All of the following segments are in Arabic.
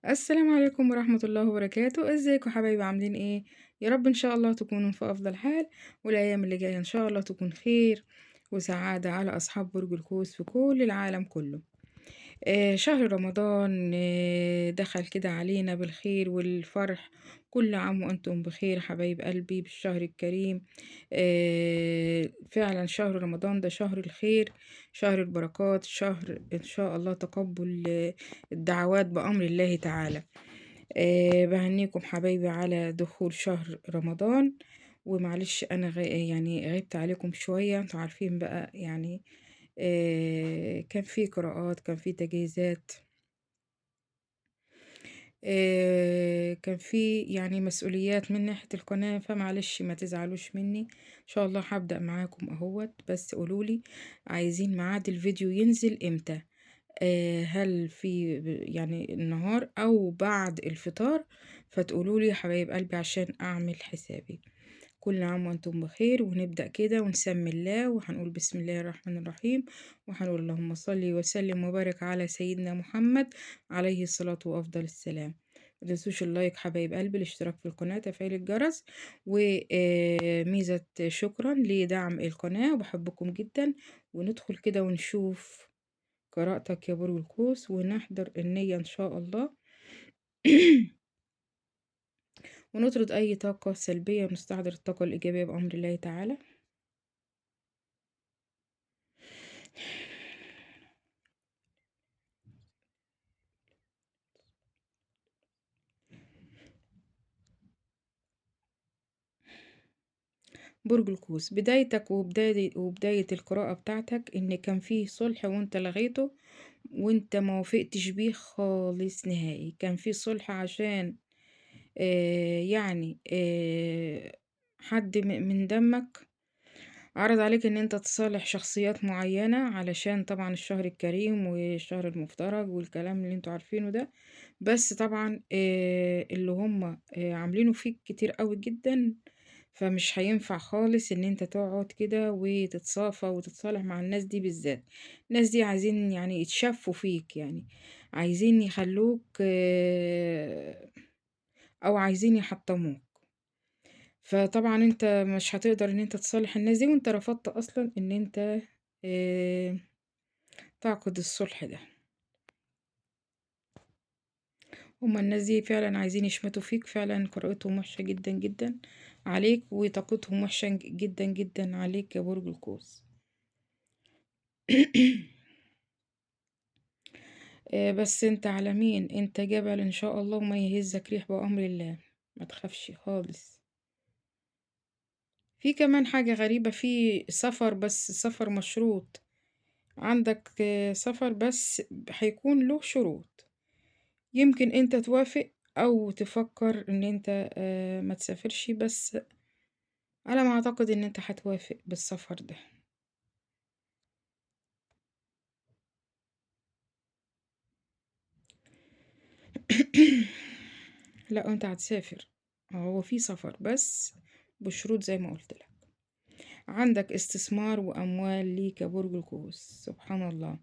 السلام عليكم ورحمة الله وبركاته، ازيكم حبايبي عاملين ايه؟ يا رب ان شاء الله تكونوا في افضل حال، والايام اللي جاية ان شاء الله تكون خير وسعادة على اصحاب برج القوس في كل العالم كله. شهر رمضان دخل كده علينا بالخير والفرح. كل عام وأنتم بخير حبايب قلبي بالشهر الكريم. فعلا شهر رمضان ده شهر الخير، شهر البركات، شهر إن شاء الله تقبل الدعوات بأمر الله تعالى. بهنيكم حبايبي على دخول شهر رمضان. ومعلش أنا يعني غبت عليكم شوية، انتوا عارفين بقى يعني. كان في قراءات، كان في تجهيزات، كان في يعني مسؤوليات من ناحية القناة، فمعلش ما تزعلوش مني. ان شاء الله هبدأ معاكم اهوت، بس قولولي عايزين ميعاد الفيديو ينزل امتى. هل في يعني النهار او بعد الفطار؟ فتقولولي يا حبايب قلبي عشان اعمل حسابي. كل عام وانتم بخير، ونبدأ كده ونسمي الله وهنقول بسم الله الرحمن الرحيم، وهنقول اللهم صل وسلم وبارك على سيدنا محمد عليه الصلاة وأفضل السلام. متنسوش اللايك حبايب قلبي، الاشتراك في القناة، تفعيل الجرس، وميزة شكرا لدعم القناة، وبحبكم جدا. وندخل كده ونشوف قراءتك يا برج القوس، ونحضر النية إن شاء الله. ونطرد أي طاقة سلبية ونستحضر الطاقة الإيجابية بأمر الله تعالى. برج القوس، بدايتك وبداية القراءة بتاعتك إن كان فيه صلح وانت لغيته، وانت ما وافقتش بيه خالص نهائي. كان فيه صلح عشان يعني حد من دمك عرض عليك ان انت تصالح شخصيات معينة، علشان طبعا الشهر الكريم والشهر المفترج والكلام اللي انتوا عارفينه ده. بس طبعا اللي هم عاملينه فيك كتير قوي جدا، فمش هينفع خالص ان انت تقعد كده وتتصافى وتتصالح مع الناس دي بالذات. الناس دي عايزين يعني يتشفوا فيك، يعني عايزين يخلوك او عايزين يحطموك. فطبعا انت مش هتقدر ان انت تصالح الناس دي، وانت رفضت اصلا ان انت آه، تعقد الصلح ده. هما الناس دي فعلا عايزين يشمتوا فيك، فعلا قراءتهم وحشة جدا جدا عليك، وطاقتهم وحشة جدا جدا عليك يا برج القوس. بس انت على مين؟ انت جبل ان شاء الله، وما يهزك ريح بأمر الله. ما تخافش خالص. في كمان حاجة غريبة، في سفر بس سفر مشروط. عندك سفر بس هيكون له شروط. يمكن انت توافق او تفكر ان انت ما تسافرش، بس على ما اعتقد ان انت هتوافق بالسفر ده. لا انت هتسافر. هو في سفر بس بشروط زي ما قلت لك. عندك استثمار واموال ليك يا برج القوس، سبحان الله.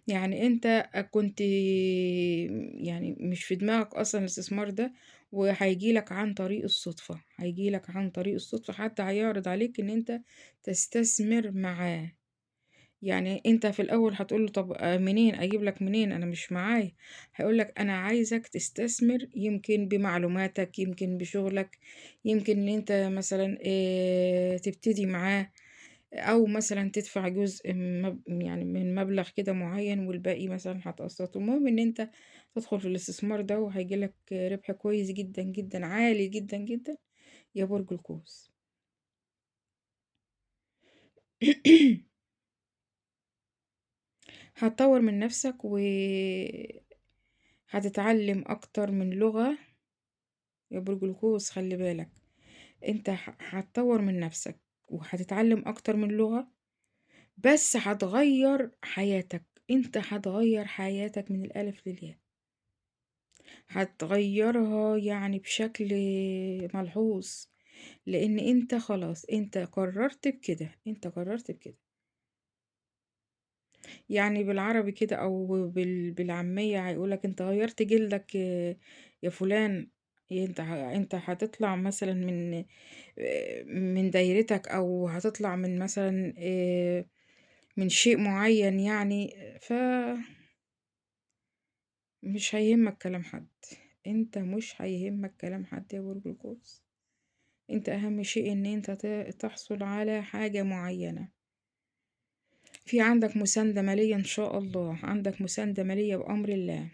يعني انت كنت يعني مش في دماغك اصلا الاستثمار ده، وهيجيلك عن طريق الصدفة، هيجيلك عن طريق الصدفة، حتى هيعرض عليك ان انت تستثمر معاه. يعني انت في الاول هتقوله طب منين اجيب لك؟ منين انا مش معايا؟ هيقولك انا عايزك تستثمر، يمكن بمعلوماتك، يمكن بشغلك، يمكن ان انت مثلا تبتدي معاه، او مثلا تدفع جزء يعني من مبلغ كده معين، والباقي مثلا هتقسطه. المهم ان انت تدخل في الاستثمار ده، وهيجيلك ربح كويس جدا جدا، عالي جدا جدا يا برج القوس. هتطور من نفسك وهتتعلم اكتر من لغة يا برج القوس، خلي بالك. انت هتطور من نفسك وهتتعلم اكتر من لغة، بس هتغير حياتك. انت هتغير حياتك من الالف للياء، هتغيرها يعني بشكل ملحوظ، لان انت خلاص انت قررت بكده، انت قررت بكده. يعني بالعربي كده أو بالعامية هيقولك أنت غيرت جلدك يا فلان. أنت هتطلع مثلا من دايرتك، أو هتطلع من مثلا من شيء معين يعني. فمش هيهمك كلام حد. انت مش هيهمك كلام حد يا برج القوس. انت اهم شيء ان انت تحصل على حاجة معينة. في عندك مساندة مالية ان شاء الله، عندك مساندة مالية بأمر الله.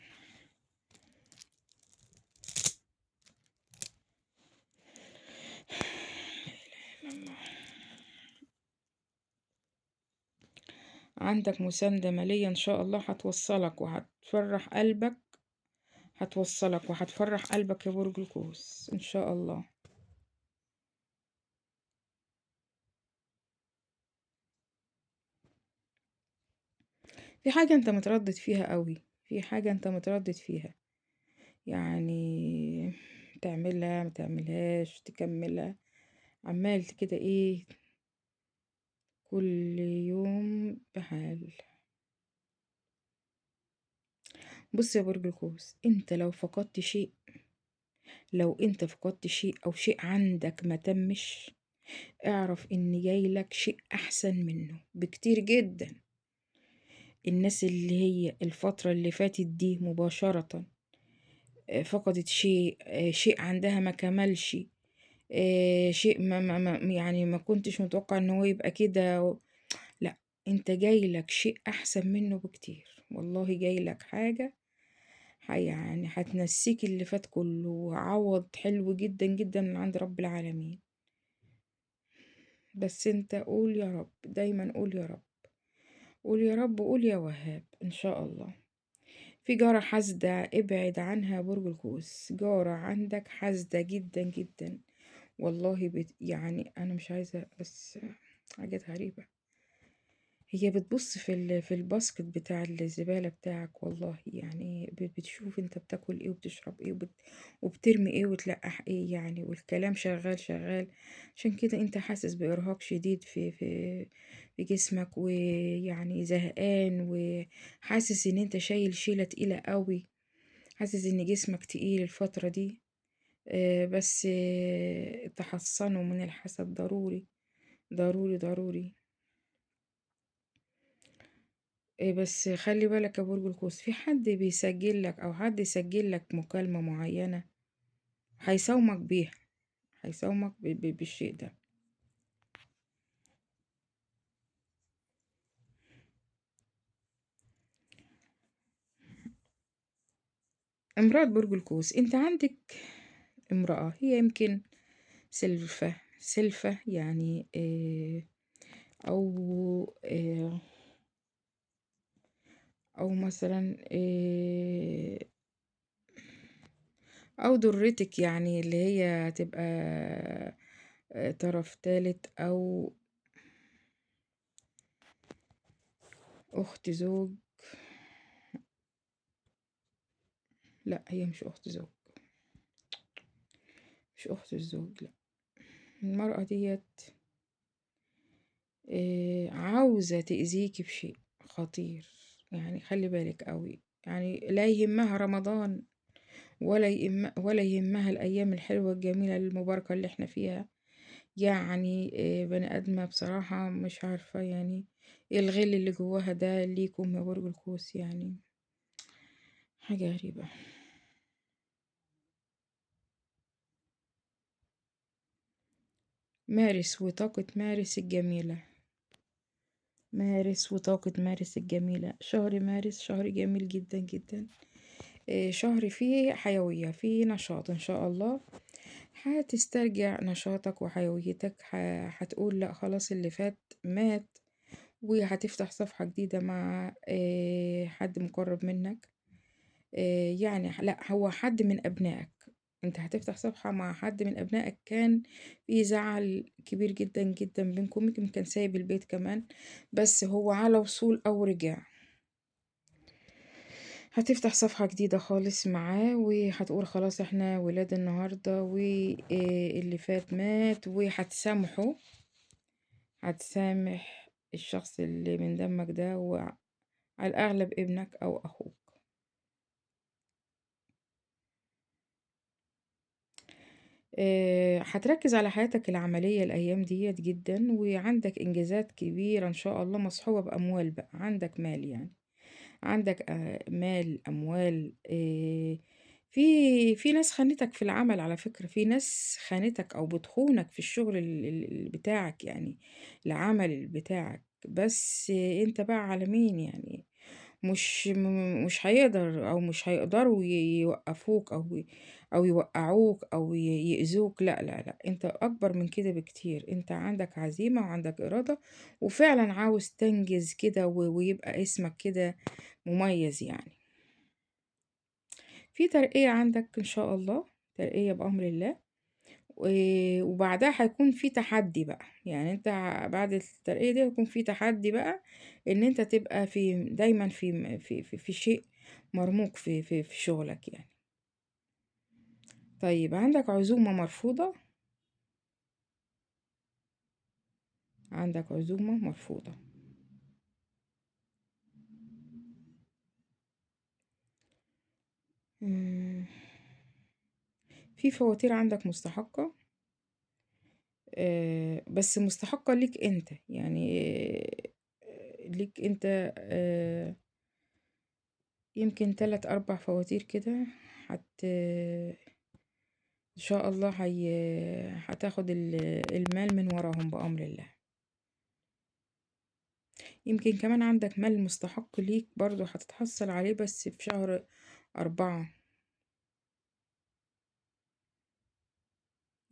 عندك مساندة مالية ان شاء الله هتوصلك وهتفرح قلبك. هتوصلك وهتفرح قلبك يا برج القوس ان شاء الله. في حاجة انت متردد فيها قوي، في حاجة انت متردد فيها، يعني تعملها ما تعملهاش تكملها، عمال كده ايه، كل يوم بحال. بص يا برج القوس، انت لو فقدت شيء، لو انت فقدت شيء او شيء عندك ما تمش، اعرف ان جايلك شيء احسن منه بكتير جدا. الناس اللي هي الفترة اللي فاتت دي مباشرة فقدت شيء، شيء عندها ما كملش، شيء يعني ما كنتش متوقع ان هو يبقى كده لا، انت جايلك شيء احسن منه بكتير. والله جايلك حاجة يعني هتنسيك اللي فات كله، وعوض حلو جدا جدا من عند رب العالمين. بس انت قول يا رب، دايما قول يا رب، قول يا رب، قول يا وهاب ان شاء الله. في جارة حاسدة ابعد عنها يا برج القوس. جارة عندك حاسدة جدا جدا، والله يعني انا مش عايزة بس حاجات غريبة. هي بتبص في الباسكت بتاع الزبالة بتاعك، والله يعني بتشوف انت بتاكل ايه وبتشرب ايه وبترمي ايه وتلقح ايه يعني، والكلام شغال شغال. عشان كده انت حاسس بإرهاق شديد في جسمك، ويعني زهقان، وحاسس ان انت شايل شيلة تقيلة قوي. حاسس ان جسمك تقيل الفترة دي. بس تحصنوا من الحسد ضروري، ضروري ضروري. بس خلي بالك يا برج القوس، في حد بيسجل لك او حد يسجل لك مكالمة معينة، هيساومك بيها، هيساومك بالشيء ده. امرأة برج القوس، انت عندك امرأة، هي يمكن سلفة سلفة يعني، او او مثلا او ضرتك، يعني اللي هي هتبقى طرف تالت، او اخت زوج. لا هي مش اخت زوج، مش اخت الزوج لا. المرأة ديت عاوزة تأذيكي بشيء خطير، يعني خلي بالك قوي. يعني لا يهمها رمضان، ولا يهمها الأيام الحلوة الجميلة المباركة اللي احنا فيها. يعني بني آدمة بصراحة مش عارفة يعني ايه الغل اللي جواها ده ليكم يا برج القوس، يعني حاجة غريبة. مارس وطاقة مارس الجميلة، مارس وطاقة مارس الجميلة. شهر مارس شهر جميل جدا جدا، شهر فيه حيوية، فيه نشاط إن شاء الله. هتسترجع نشاطك وحيويتك، هتقول لأ خلاص اللي فات مات، وهتفتح صفحة جديدة مع حد مقرب منك. يعني لأ، هو حد من أبنائك. انت هتفتح صفحة مع حد من أبنائك كان في زعل كبير جدا جدا بينكم، يمكن كان سايب البيت كمان، بس هو على وصول أو رجع. هتفتح صفحة جديدة خالص معاه، وهتقول خلاص احنا ولاد النهاردة، واللي فات مات، وهتسامحه. هتسامح الشخص اللي من دمك ده، على الأغلب ابنك أو أخوك. هتركز على حياتك العملية الأيام ديت جدا، وعندك إنجازات كبيرة إن شاء الله مصحوبة بأموال، بقى عندك مال يعني، عندك مال أموال. في ناس خانتك في العمل، على فكرة في ناس خانتك أو بتخونك في الشغل بتاعك يعني، العمل بتاعك. بس انت بقى على مين يعني؟ مش هيقدر او مش هيقدروا يوقفوك او يوقعوك او يأذوك. لا لا لا، انت اكبر من كده بكتير، انت عندك عزيمة وعندك إرادة، وفعلا عاوز تنجز كده ويبقى اسمك كده مميز يعني. في ترقية عندك ان شاء الله، ترقية بأمر الله. وبعدها هيكون في تحدي بقى، يعني انت بعد الترقية دي هيكون في تحدي بقى، ان انت تبقى دايما في شيء مرموق في شغلك يعني. طيب عندك عزومة مرفوضة، عندك عزومة مرفوضة. مم، في فواتير عندك مستحقة، بس مستحقة ليك انت يعني، ليك انت. يمكن 3 4 فواتير كده، هت ان شاء الله هتاخد المال من وراهم بأمر الله. يمكن كمان عندك مال مستحق ليك برضو هتتحصل عليه، بس في شهر 4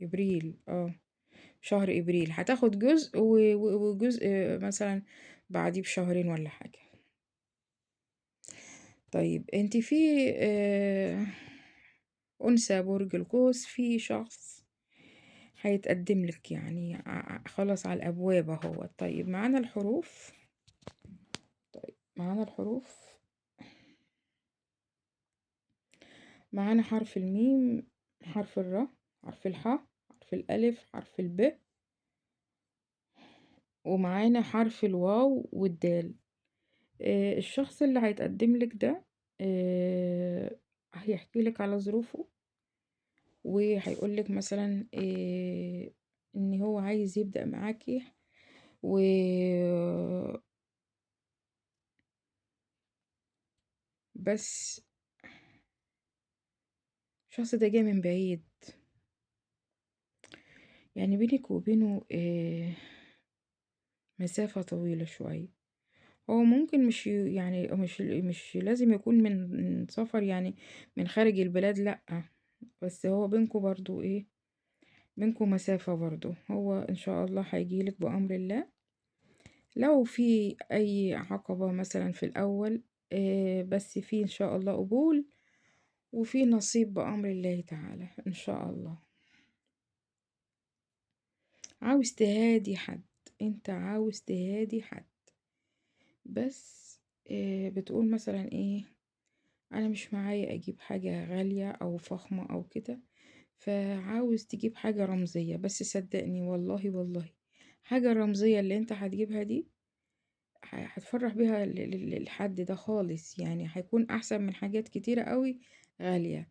إبريل. شهر إبريل هتاخد جزء وجزء مثلا بعديه بشهرين ولا حاجة. طيب انت في أنثى برج القوس، في شخص هيتقدم لك يعني، خلاص على الأبواب اهو. طيب معانا الحروف، معانا الحروف. معانا حرف الميم، حرف الراء، حرف الحاء، حرف الألف، حرف الب، ومعانا حرف الواو والدال. الشخص اللي هيتقدم لك ده هيحكي لك على ظروفه، وهيقول لك مثلا ان هو عايز يبدأ معاكي، و بس الشخص ده جاي من بعيد، يعني بينك وبينه مسافة طويلة شوية. هو ممكن مش يعني مش لازم يكون من سفر يعني، من خارج البلاد لأ، بس هو بينكو برضو بينكو مسافة برضو. هو إن شاء الله هيجيلك بأمر الله. لو في أي عقبة مثلا في الأول، بس في إن شاء الله قبول، وفي نصيب بأمر الله تعالى إن شاء الله. عاوز تهادي حد، انت عاوز تهادي حد، بس بتقول مثلا انا مش معايا اجيب حاجة غالية او فخمة او كده، فعاوز تجيب حاجة رمزية. بس صدقني والله والله، حاجة رمزية اللي انت هتجيبها دي هتفرح بيها الحد ده خالص يعني، هيكون احسن من حاجات كتيرة قوي غالية.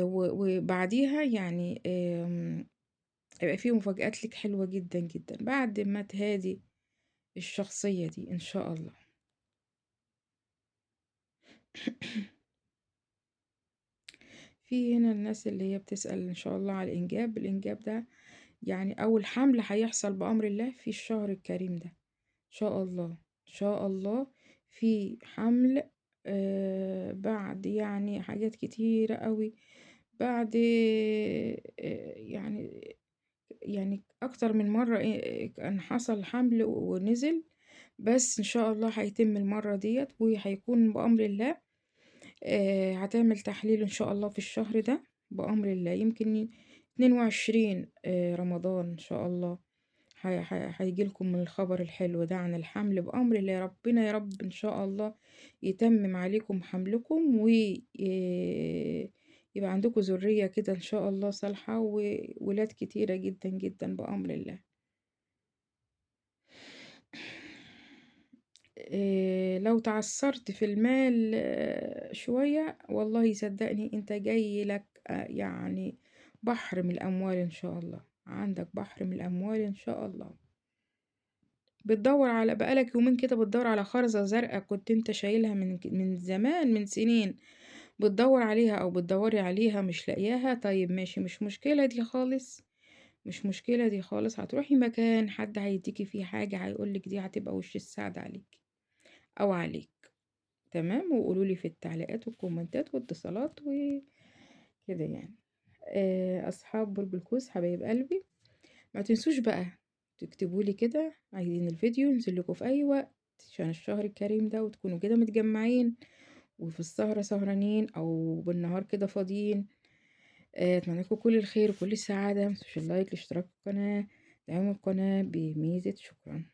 وبعديها يعني هيبقى فيه مفاجآت لك حلوة جدا جدا بعد ما تهادي الشخصية دي ان شاء الله. في هنا الناس اللي هي بتسأل ان شاء الله على الانجاب. الانجاب ده يعني اول حمل هيحصل بأمر الله في الشهر الكريم ده، ان شاء الله ان شاء الله. في حمل بعد يعني حاجات كتيرة قوي، بعد يعني اكتر من مرة كان حصل حمل ونزل، بس ان شاء الله هيتم المرة ديت وهيكون بأمر الله. هتعمل تحليل إن شاء الله في الشهر ده بأمر الله، يمكن 22 رمضان إن شاء الله هيجيلكم من الخبر الحلو ده عن الحمل بأمر الله. ربنا يا رب إن شاء الله يتمم عليكم حملكم، يبقى عندكم ذرية كده إن شاء الله صالحة، وولاد كتيرة جدا جدا بأمر الله. لو تعثّرت في المال شوية، والله صدّقني أنت جاي لك يعني بحر من الأموال إن شاء الله، عندك بحر من الأموال إن شاء الله. بتدوّر على بقى لك يومين كده بتدوّر على خرزة زرقا كنت أنت شايلها من زمان، من سنين، بتدوّر عليها أو بتدوّري عليها مش لاقياها، طيب ماشي مش مشكلة دي خالص، مش مشكلة دي خالص، هتروحي مكان حد هيدّيكِ فيه حاجة هيقول لِك دي هتبقى وش السعد عليكِ أو عليك، تمام، وقولوا لي في التعليقات والكومنتات واتصالات وكده يعني. أصحاب برج القوس حبايب قلبي، ما تنسوش بقى تكتبوا لي كده عايزين الفيديو ينزل لكم في أي وقت عشان الشهر الكريم ده، وتكونوا كده متجمعين وفي السهرة سهرانين أو بالنهار كده فاضيين. أتمنى لكم كل الخير وكل السعادة، متنسوش اللايك الاشتراك في القناة، دعموا القناة بميزة شكرا.